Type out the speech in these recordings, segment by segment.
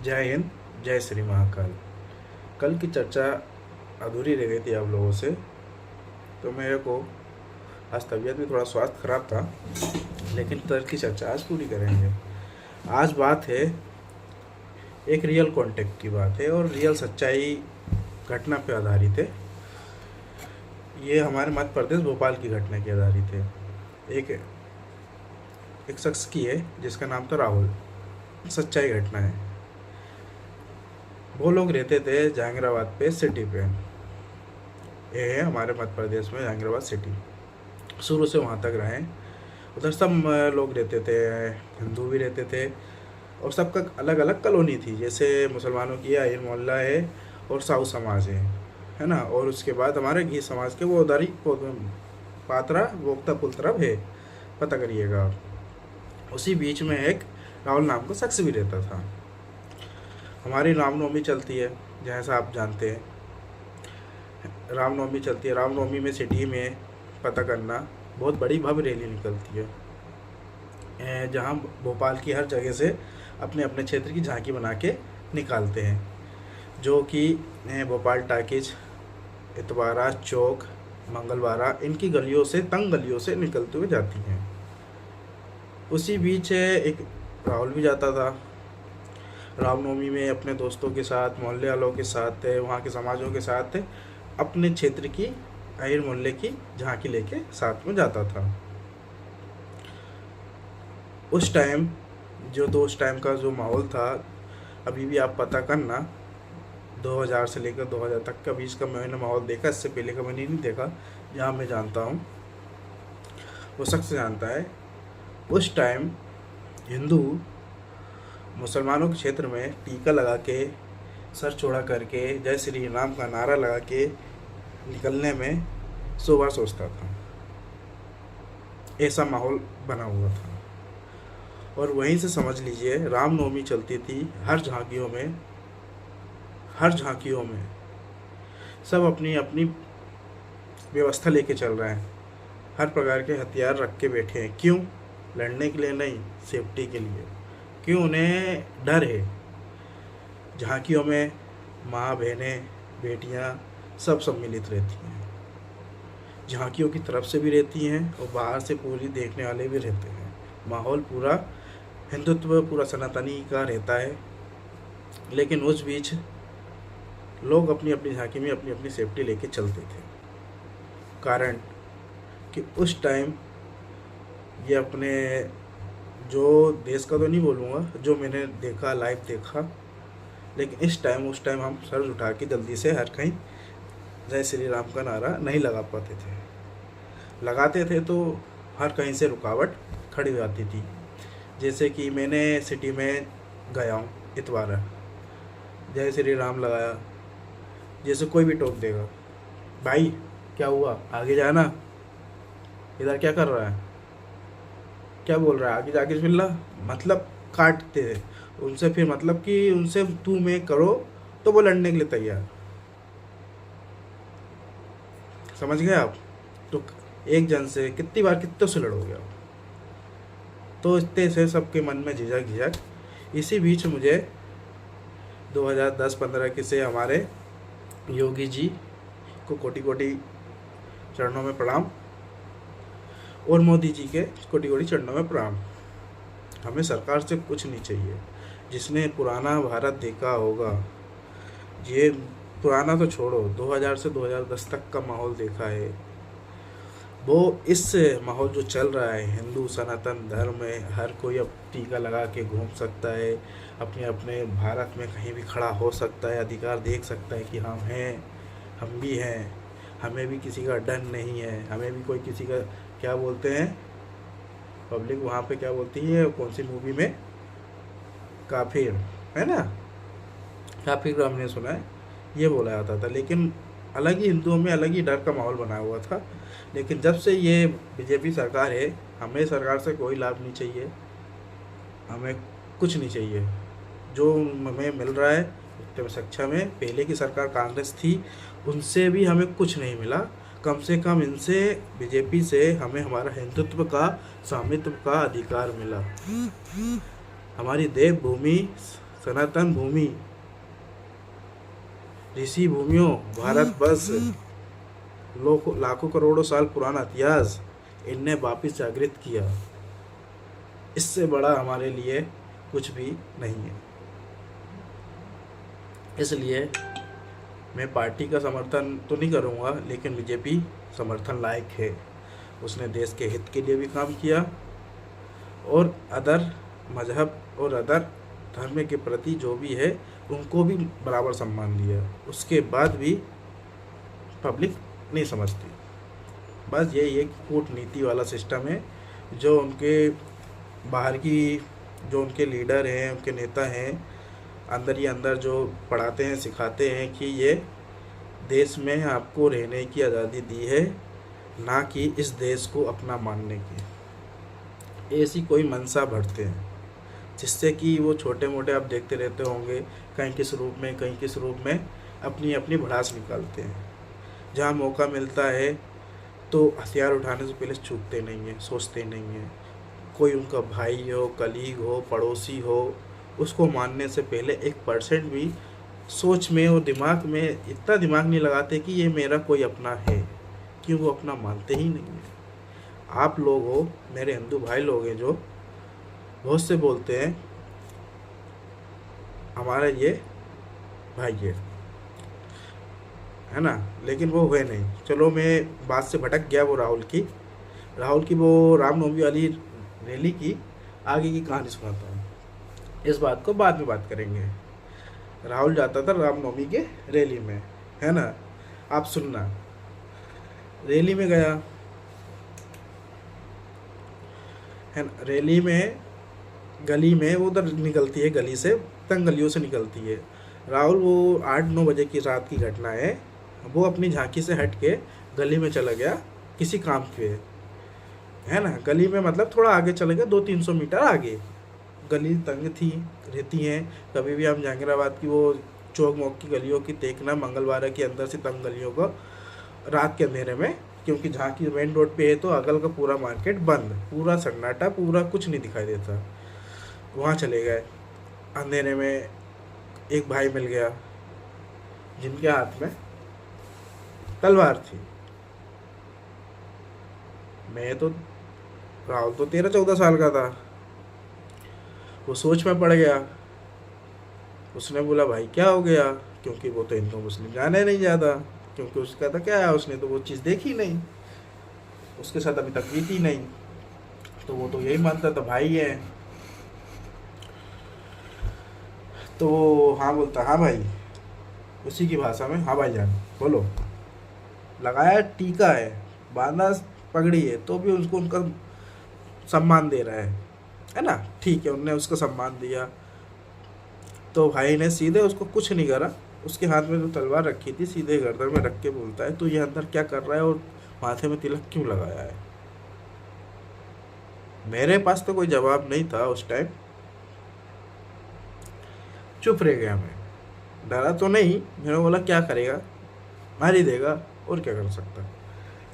जय हिंद, जय श्री महाकाल। कल की चर्चा अधूरी रह गई थी आप लोगों से, तो मेरे को आज तबीयत भी थोड़ा स्वास्थ्य खराब था, लेकिन कल की चर्चा आज पूरी करेंगे। आज बात है एक रियल कॉन्टेक्ट की बात है और रियल सच्चाई घटना पे आधारित है। ये हमारे मध्य प्रदेश भोपाल की घटना की आधारित है। एक शख्स की है जिसका नाम था राहुल। सच्चाई घटना है। वो लोग रहते थे जहांगीराबाद पे सिटी पे। ये है हमारे मध्य प्रदेश में जहांगीराबाद सिटी। शुरू से वहाँ तक रहे। उधर सब लोग रहते थे, हिंदू भी रहते थे और सबका अलग अलग कॉलोनी थी। जैसे मुसलमानों की आहिर मोहल्ला है और साहू समाज है ना। और उसके बाद हमारे घी समाज के वो उधर ही पात्रा वोक्ता पुल तरफ है, पता करिएगा आप। उसी बीच में एक राहुल नाम का शख्स भी रहता था। हमारी रामनवमी चलती है, जैसा आप जानते हैं रामनवमी चलती है। रामनवमी में सिटी में पता करना बहुत बड़ी भव्य रैली निकलती है, जहां भोपाल की हर जगह से अपने अपने क्षेत्र की झांकी बना के निकालते हैं, जो कि भोपाल टाकिज, इतवारा चौक, मंगलवारा, इनकी गलियों से, तंग गलियों से निकलते हुए जाती हैं। उसी बीच एक राहुल भी जाता था रामनवमी में अपने दोस्तों के साथ, मोहल्ले वालों के साथ, वहाँ के समाजों के साथ अपने क्षेत्र की आहिर मोहल्ले की झांकी लेके साथ में जाता था। उस टाइम उस टाइम का जो माहौल था, अभी भी आप पता करना, 2000 से लेकर 2000 तक का बीच का मैंने माहौल देखा। इससे पहले का मैंने नहीं देखा। जहाँ मैं जानता हूँ वो शख्स जानता है। उस टाइम हिंदू मुसलमानों के क्षेत्र में टीका लगा के, सर चौड़ा करके, जय श्री राम का नारा लगा के निकलने में 100 बार सोचता था। ऐसा माहौल बना हुआ था। और वहीं से समझ लीजिए रामनवमी चलती थी। हर झांकियों में सब अपनी अपनी व्यवस्था लेके चल रहे हैं। हर प्रकार के हथियार रख के बैठे हैं। क्यों? लड़ने के लिए नहीं, सेफ्टी के लिए। क्यों? उन्हें डर है। झांकियों में माँ, बहनें, बेटियाँ सब सम्मिलित रहती हैं। झांकियों की तरफ से भी रहती हैं और बाहर से पूरी देखने वाले भी रहते हैं। माहौल पूरा हिंदुत्व, पूरा सनातनी का रहता है। लेकिन उस बीच लोग अपनी अपनी झांकी में अपनी अपनी सेफ्टी लेके चलते थे। कारण कि उस टाइम ये अपने, जो देश का तो नहीं बोलूँगा, जो मैंने देखा, लाइव देखा, लेकिन उस टाइम हम सर उठा के जल्दी से हर कहीं जय श्री राम का नारा नहीं लगा पाते थे। लगाते थे तो हर कहीं से रुकावट खड़ी हो जाती थी। जैसे कि मैंने सिटी में गया हूँ, इतवारा, जय श्री राम लगाया, जैसे कोई भी टोक देगा, भाई क्या हुआ, आगे जाना, इधर क्या कर रहा है, क्या बोल रहा है, आगे जाके मिल रहा, मतलब काटते थे उनसे। फिर मतलब कि उनसे तू मैं करो तो वो लड़ने के लिए तैयार। समझ गए आप? तो एक जन से कितनी बार कितने से लड़ोगे आप? तो इतने से सबके मन में झिझक। इसी बीच मुझे 2010-15 के से हमारे योगी जी को कोटि कोटि चरणों में प्रणाम और मोदी जी के कोटि कोटि चरणों में प्रणाम। हमें सरकार से कुछ नहीं चाहिए। जिसने पुराना भारत देखा होगा, ये पुराना तो छोड़ो, 2000 से 2010 तक का माहौल देखा है, वो इस माहौल जो चल रहा है, हिंदू सनातन धर्म में हर कोई अब टीका लगा के घूम सकता है, अपने अपने भारत में कहीं भी खड़ा हो सकता है, अधिकार देख सकता है कि हम हैं, हम भी हैं, हमें भी किसी का डर नहीं है, हमें भी कोई किसी का, क्या बोलते हैं पब्लिक वहाँ पे क्या बोलती है, कौन सी मूवी में, काफिर, है ना, काफिर का हमने सुना है, ये बोला जाता था। लेकिन अलग ही हिंदुओं में अलग ही डर का माहौल बना हुआ था। लेकिन जब से ये बीजेपी सरकार है, हमें सरकार से कोई लाभ नहीं चाहिए, हमें कुछ नहीं चाहिए। जो हमें मिल रहा है उतने में सक्षम है। पहले की सरकार कांग्रेस थी, उनसे भी हमें कुछ नहीं मिला। कम से कम इनसे, बीजेपी से हमें हमारा हिंदुत्व का, स्वामित्व का अधिकार मिला। हमारी देवभूमि सनातन भूमि, ऋषि भूमियों, भारत वर्ष, लाखों करोड़ों साल पुराना इतिहास इनने वापिस जागृत किया। इससे बड़ा हमारे लिए कुछ भी नहीं है। इसलिए मैं पार्टी का समर्थन तो नहीं करूँगा, लेकिन बीजेपी समर्थन लायक है। उसने देश के हित के लिए भी काम किया और अदर मजहब और अदर धर्म के प्रति जो भी है उनको भी बराबर सम्मान दिया। उसके बाद भी पब्लिक नहीं समझती। बस यही एक कूटनीति वाला सिस्टम है जो उनके बाहर की जो उनके लीडर हैं, उनके नेता हैं, अंदर ही अंदर जो पढ़ाते हैं, सिखाते हैं कि ये देश में आपको रहने की आज़ादी दी है, ना कि इस देश को अपना मानने की। ऐसी कोई मंशा भरते हैं जिससे कि वो छोटे मोटे आप देखते रहते होंगे, कहीं किस रूप में कहीं किस रूप में अपनी अपनी भड़ास निकालते हैं। जहाँ मौका मिलता है तो हथियार उठाने से पहले चूकते नहीं हैं, सोचते नहीं हैं। कोई उनका भाई हो, कलीग हो, पड़ोसी हो, उसको मानने से पहले 1% भी सोच में और दिमाग में इतना दिमाग नहीं लगाते कि ये मेरा कोई अपना है, क्यों वो अपना मानते ही नहीं है। आप लोग हो, मेरे हिंदू भाई लोग हैं, जो बहुत से बोलते हैं हमारा ये भाई है ना, लेकिन वो हुए नहीं। चलो मैं बात से भटक गया। वो राहुल की वो रामनवमी वाली रैली की आगे की कहानी सुनाता हूँ। इस बात को बाद में बात करेंगे। राहुल जाता था रामनवमी के रैली में, है ना। आप सुनना, रैली में गया है ना, रैली में गली में वो उधर निकलती है, गली से तंग गलियों से निकलती है। राहुल वो 8-9 बजे की रात की घटना है। वो अपनी झांकी से हट के गली में चला गया किसी काम पे, है ना। गली में मतलब थोड़ा आगे चला गया, 200-300 मीटर आगे। गली तंग थी रहती हैं। कभी भी हम जहांगीराबाद की वो चौक मौक की गलियों की देखना, मंगलवार के अंदर से तंग गलियों को रात के अंधेरे में, क्योंकि झांकी मेन रोड पे है तो अगल का पूरा मार्केट बंद, पूरा सन्नाटा, पूरा कुछ नहीं दिखाई देता। वहाँ चले गए। अंधेरे में एक भाई मिल गया जिनके हाथ में तलवार थी। मैं तो राहुल तो 13-14 साल का था। वो सोच में पड़ गया। उसने बोला भाई क्या हो गया, क्योंकि वो तो हिंदू मुस्लिम जाने नहीं जाता, क्योंकि उसका था क्या है, उसने तो वो चीज़ देखी नहीं, उसके साथ अभी तक बीती नहीं, तो वो तो यही मानता था भाई है। तो हाँ बोलता, हाँ भाई, उसी की भाषा में, हाँ भाई जान बोलो। लगाया टीका है, बांधा पगड़ी है, तो भी उसको उनका सम्मान दे रहा है ना। ठीक है, उनने उसको सम्मान दिया। तो भाई ने सीधे उसको कुछ नहीं करा, उसके हाथ में जो तलवार रखी थी सीधे गर्दन में रख के बोलता है तो ये अंदर क्या कर रहा है और माथे में तिलक क्यों लगाया है। मेरे पास तो कोई जवाब नहीं था उस टाइम, चुप रह गया मैं। डरा तो नहीं, मैंने बोला क्या करेगा, मार ही देगा, और क्या कर सकता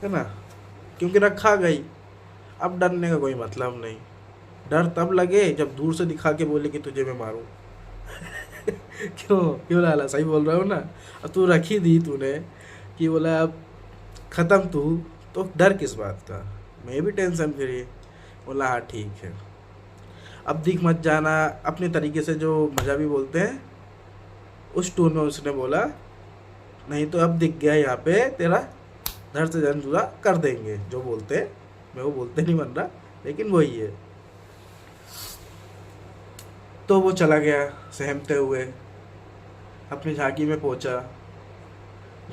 है ना, क्योंकि रखा गई। अब डरने का कोई मतलब नहीं। डर तब लगे जब दूर से दिखा के बोले कि तुझे मैं मारूं। क्यों लाला, सही बोल रहा हूँ ना। अब तू रखी दी तूने कि बोला अब ख़त्म तू, तो डर किस बात का। मैं भी टेंशन फ्री। बोला हाँ ठीक है, अब दिख मत जाना, अपने तरीके से जो मजा भी बोलते हैं उस टून में उसने बोला, नहीं तो अब दिख गया यहाँ पे तेरा धड़ से जन जुदा कर देंगे। जो बोलते हैं, मैं वो बोलते नहीं बन रहा, लेकिन वही है। तो वो चला गया सहमते हुए, अपनी झांकी में पहुंचा।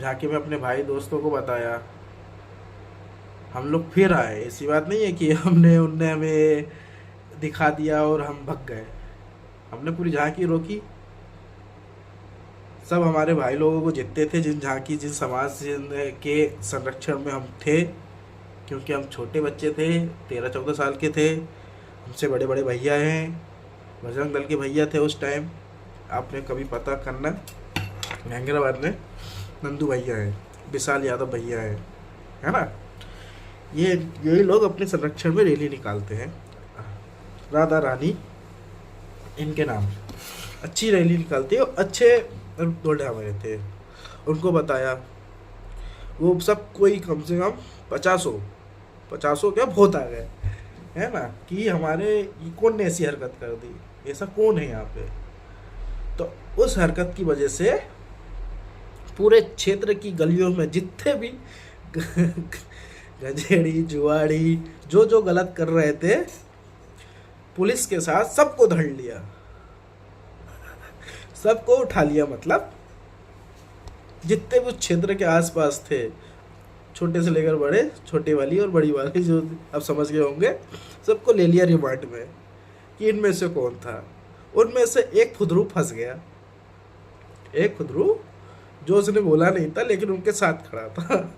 झांकी में अपने भाई दोस्तों को बताया। हम लोग फिर आए। ऐसी बात नहीं है कि उनने हमें दिखा दिया और हम भग गए। हमने पूरी झांकी रोकी। सब हमारे भाई लोगों को जितते थे, जिन झांकी जिन समाज के संरक्षण में हम थे, क्योंकि हम छोटे बच्चे थे, 13-14 साल के थे। हमसे बड़े बड़े भैया हैं, बजरंग दल के भैया थे उस टाइम। आपने कभी पता करना, जहांगीराबाद में नंदू भैया हैं, विशाल यादव भैया हैं, है ना। यही लोग अपने संरक्षण में रैली निकालते हैं, राधा रानी इनके नाम। अच्छी रैली निकालती है और अच्छे दो ड्राइवर थे। उनको बताया, वो सब कोई कम से कम 50 क्या बहुत आ गए, है ना, कि हमारे ये कौन ने ऐसी हरकत कर दी, ऐसा कौन है यहाँ पे। तो उस हरकत की वजह से पूरे क्षेत्र की गलियों में जितने भी गजेड़ी जुआड़ी जो जो गलत कर रहे थे, पुलिस के साथ सबको धर लिया, सबको उठा लिया। मतलब जितने भी उस क्षेत्र के आसपास थे, छोटे से लेकर बड़े, छोटे वाली और बड़ी वाली, जो आप समझ गए होंगे, सबको ले लिया रिमांड में कि इनमें से कौन था। उनमें से एक खुदरू फंस गया, एक खुदरू जो उसने बोला नहीं था लेकिन उनके साथ खड़ा था,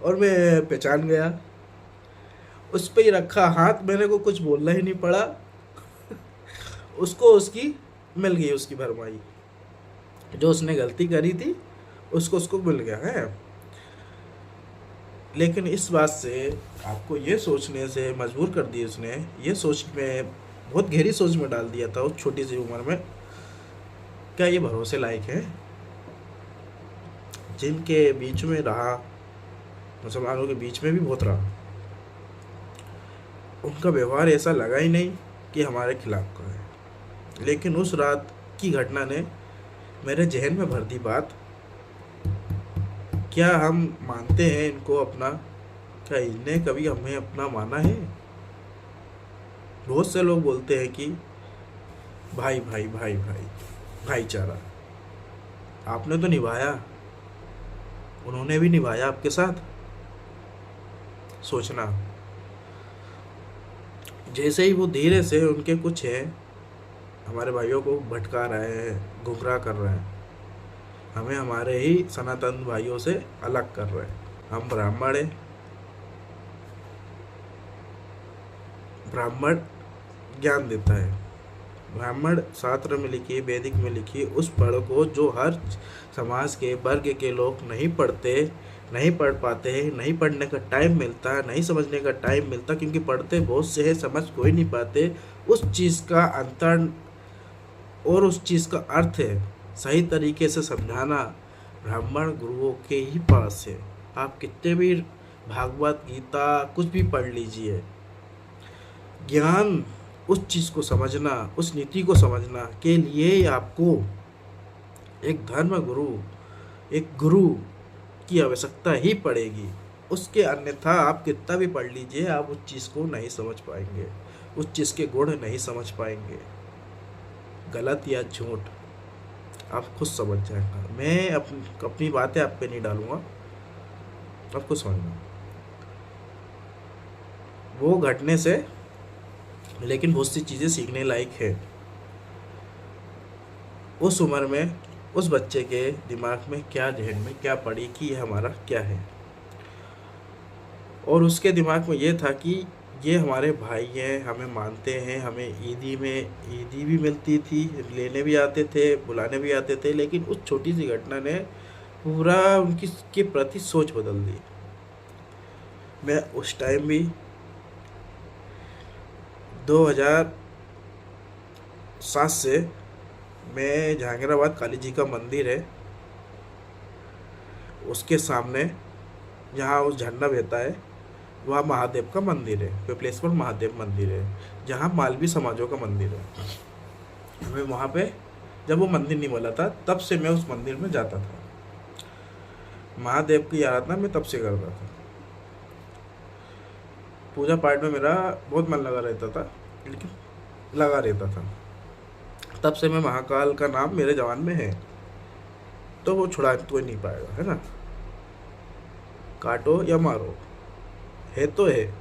और मैं पहचान गया। उस पर ही रखा हाथ, मेरे को कुछ बोलना ही नहीं पड़ा। उसको उसकी मिल गई, उसकी भरमाई, जो उसने गलती करी थी उसको मिल गया है। लेकिन इस बात से आपको ये सोचने से मजबूर कर दिया, उसने ये सोच में बहुत गहरी सोच में डाल दिया था उस छोटी सी उम्र में, क्या ये भरोसे लायक है। जिनके बीच में रहा, मुसलमानों के बीच में भी बहुत रहा, उनका व्यवहार ऐसा लगा ही नहीं कि हमारे खिलाफ का है। लेकिन उस रात की घटना ने मेरे जहन में भर दी बात, क्या हम मानते हैं इनको अपना, क्या इन्हें कभी हमें अपना माना है। बहुत से लोग बोलते हैं कि भाई भाई भाई भाई भाईचारा, आपने तो निभाया, उन्होंने भी निभाया आपके साथ। सोचना, जैसे ही वो धीरे से उनके कुछ है हमारे भाइयों को भटका रहे हैं, गुमराह कर रहे हैं, हमें हमारे ही सनातन भाइयों से अलग कर रहे हैं। हम ब्राह्मण हैं, ब्राह्मण ज्ञान देता है, ब्राह्मण शास्त्र में लिखी, वैदिक में लिखी उस पढ़ को जो हर समाज के वर्ग के लोग नहीं पढ़ते, नहीं पढ़ पाते हैं, नहीं पढ़ने का टाइम मिलता, नहीं समझने का टाइम मिलता, क्योंकि पढ़ते बहुत से हैं, समझ कोई नहीं पाते। उस चीज़ का अंतर और उस चीज़ का अर्थ है सही तरीके से समझाना ब्राह्मण गुरुओं के ही पास है। आप कितने भी भागवत गीता कुछ भी पढ़ लीजिए, ज्ञान उस चीज़ को समझना, उस नीति को समझना के लिए आपको एक धर्म गुरु, एक गुरु की आवश्यकता ही पड़ेगी। उसके अन्यथा आप कितना भी पढ़ लीजिए, आप उस चीज़ को नहीं समझ पाएंगे, उस चीज़ के गुण नहीं समझ पाएंगे। गलत या झूठ आप खुद समझ जाएगा। मैं अपनी बातें आप पे नहीं डालूंगा, आपको समझना वो घटने से। लेकिन बहुत सी चीज़ें सीखने लायक है। उस उम्र में उस बच्चे के दिमाग में क्या, जहन में क्या पड़ी कि ये हमारा क्या है, और उसके दिमाग में ये था कि ये हमारे भाई हैं, हमें मानते हैं, हमें ईदी भी मिलती थी, लेने भी आते थे, बुलाने भी आते थे। लेकिन उस छोटी सी घटना ने पूरा उनकी के प्रति सोच बदल दी। मैं उस टाइम भी 2007 से मैं जहांगीराबाद काली जी का मंदिर है उसके सामने, जहाँ उस झरना बहता है, वहाँ महादेव का मंदिर है, पिपलेश्वर महादेव मंदिर है, जहाँ मालवी समाजों का मंदिर है। मैं वहाँ पे, जब वो मंदिर नहीं बना था तब से मैं उस मंदिर में जाता था। महादेव की आराधना मैं तब से करता था। पूजा पाठ में मेरा बहुत मन लगा रहता था, लेकिन लगा रहता था। तब से मैं महाकाल का नाम मेरे जवान में है, तो वो छुड़ा तो नहीं पाएगा, है ना। काटो या मारो, है तो है।